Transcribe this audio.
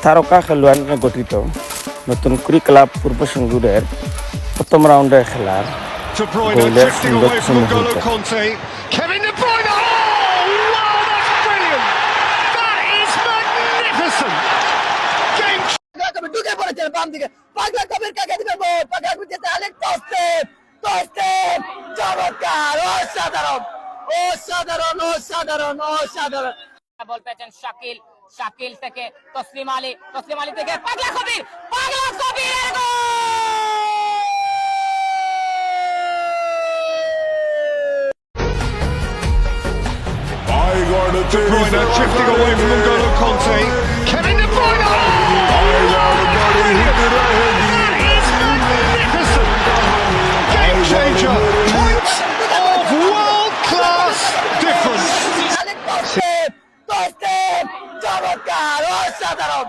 তারকা খেলোয়াড় নিয়ে গঠিত নতুন কুড়ি ক্লাব পূর্ব সিঙ্গুরের প্রথম রাউন্ডের খেলার De Bruyne গোলের drifting সুন্দর away কিছু from মুহূর্ত। N'Golo Conte. Kevin De Bruyne! Oh, wow, that's brilliant! That is magnificent! Game কবি ঢুকে পড়েছে বাম দিকে পাগলা কবির কাকে দিবে বল পাগলা বুঝতে আলেক টস্টে টস্টে চমৎকার অসাধারণ অসাধারণ অসাধারণ অসাধারণ বল পেয়েছেন শাকিল, শাকিল থেকে তসলিম আলী, তসলিম আলী থেকে পাগলা কবির, পাগলা কবির De Bruyne drifting away from N'Golo Conte. Kevin De Bruyne! Oh, brilliant! That is magnificent! Game changer! Points of world-class difference! Alek টস্টে টস্টে চমৎকার অসাধারণ